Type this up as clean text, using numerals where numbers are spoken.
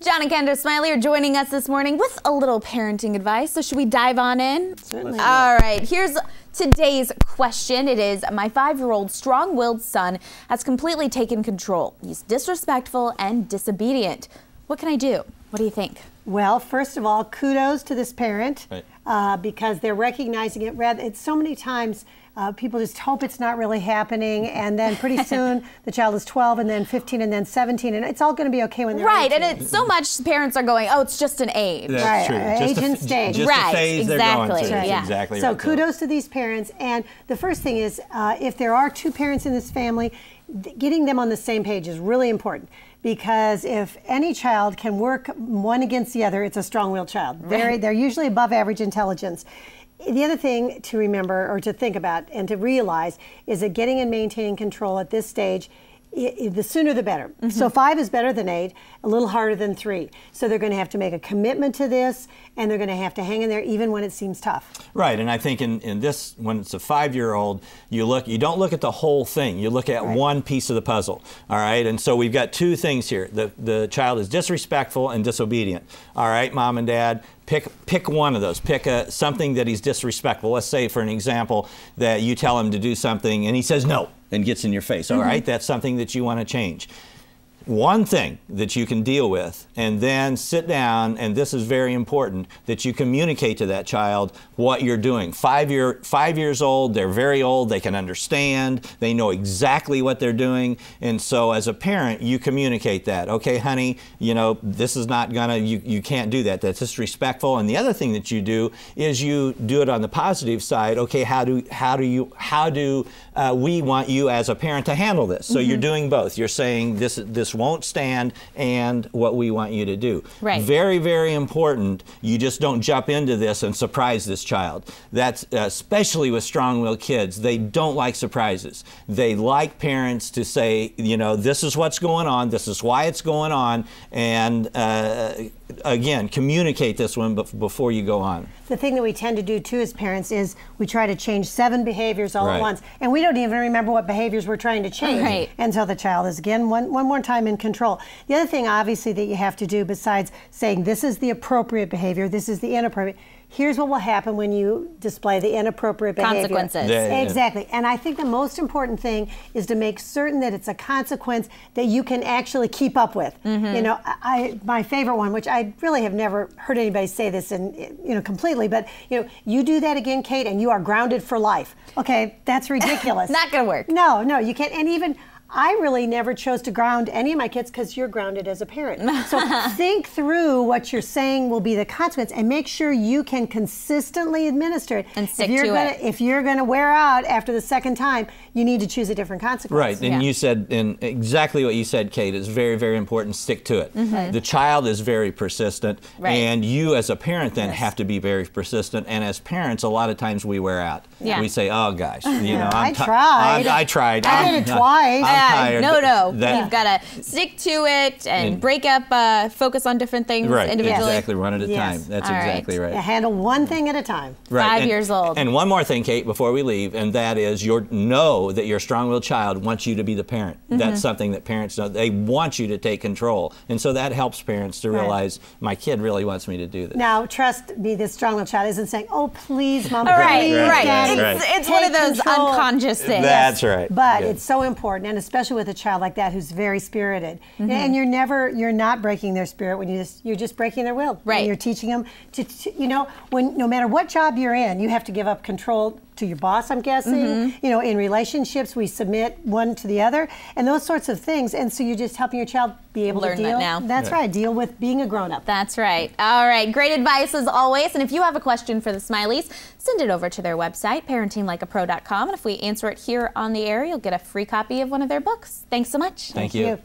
John and Kendra Smiley are joining us this morning with a little parenting advice. So should we dive on in? Certainly. All right, here's today's question. It is, my 5-year-old strong-willed son has completely taken control. He's disrespectful and disobedient. What can I do? What do you think? Well, first of all, kudos to this parent, right. Because they're recognizing it. It's so many times people just hope it's not really happening, and then pretty soon the child is 12, and then 15, and then 17, and it's all going to be okay when they're right. 18. And it's so much parents are going, oh, it's just an age. That's right. true. Age and stage. Just right. the phase exactly. they're going through. Yeah. That's exactly So right. kudos to these parents. And the first thing is, if there are 2 parents in this family, getting them on the same page is really important. Because if any child can work one against the other, it's a strong-willed child. They're usually above average intelligence. The other thing to remember or to think about and to realize is that getting and maintaining control at this stage, the sooner the better. Mm-hmm. So 5 is better than 8, a little harder than 3. So they're going to have to make a commitment to this, and they're going to have to hang in there even when it seems tough. Right, and I think in this, when it's a 5-year-old, you don't look at the whole thing. You look at one piece of the puzzle. All right, and so we've got 2 things here. The child is disrespectful and disobedient. All right, mom and dad, pick one of those. Pick something that he's disrespectful. Let's say, for an example, that you tell him to do something and he says no and gets in your face. All right, that's something that you want to change. One thing that you can deal with, and then sit down, and this is very important, that you communicate to that child what you're doing. 5 years old, they're very old, they can understand, they know exactly what they're doing, and so as a parent, you communicate that. Okay, honey, you know, this is not gonna, you can't do that, that's disrespectful. And the other thing that you do is you do it on the positive side. Okay, how do we want you as a parent to handle this? So you're doing both. You're saying this won't stand, and what we want you to do. Right. Very, very important. You just don't jump into this and surprise this child. That's especially with strong-willed kids. They don't like surprises. They like parents to say, you know, this is what's going on, this is why it's going on, and again, communicate this one before you go on. The thing that we tend to do too as parents is we try to change 7 behaviors all Right. at once, and we don't even remember what behaviors we're trying to change Right. until the child is again one more time in control. The other thing obviously that you have to do, besides saying this is the appropriate behavior, this is the inappropriate, here's what will happen when you display the inappropriate behavior. Consequences. Exactly. And I think the most important thing is to make certain that it's a consequence that you can actually keep up with. You know, my favorite one, which I really have never heard anybody say this completely, but you do that again, Kate, and you are grounded for life. Okay, that's ridiculous. Not gonna work. No, you can't. And even I really never chose to ground any of my kids because you're grounded as a parent. So think through what you're saying will be the consequence and make sure you can consistently administer it. And stick to it. If you're going to wear out after the second time, you need to choose a different consequence. Right, and you said, and exactly what you said, Kate, is very, very important. Stick to it. The child is very persistent, and you as a parent then have to be very persistent. And as parents, a lot of times we wear out. Yeah. We say, oh gosh, you know, I tried. I tried. I did it twice. I'm tired. No. You've got to stick to it and break up, focus on different things individually. Exactly, one at a time. That's exactly right. Yeah, handle one thing at a time. Right. 5 years old. And one more thing, Kate, before we leave, and that is know that your strong-willed child wants you to be the parent. That's something that parents know. They want you to take control. And so that helps parents to realize, my kid really wants me to do this. Now, trust me, this strong-willed child isn't saying, oh, please, Mom, Right. Daddy, It's one of those control. unconscious things. That's right. But Good. it's so important, and especially with a child like that who's very spirited. And you're not breaking their spirit when you're just breaking their will. Right. And you're teaching them to no matter what job you're in, you have to give up control to your boss, I'm guessing. In relationships, we submit one to the other, and those sorts of things. And so you're just helping your child be able Learn to deal. that now. That's right. Deal with being a grown-up. That's right. All right. Great advice as always. And if you have a question for the Smileys, send it over to their website, parentinglikeapro.com. And if we answer it here on the air, you'll get a free copy of one of their books. Thanks so much. Thank you.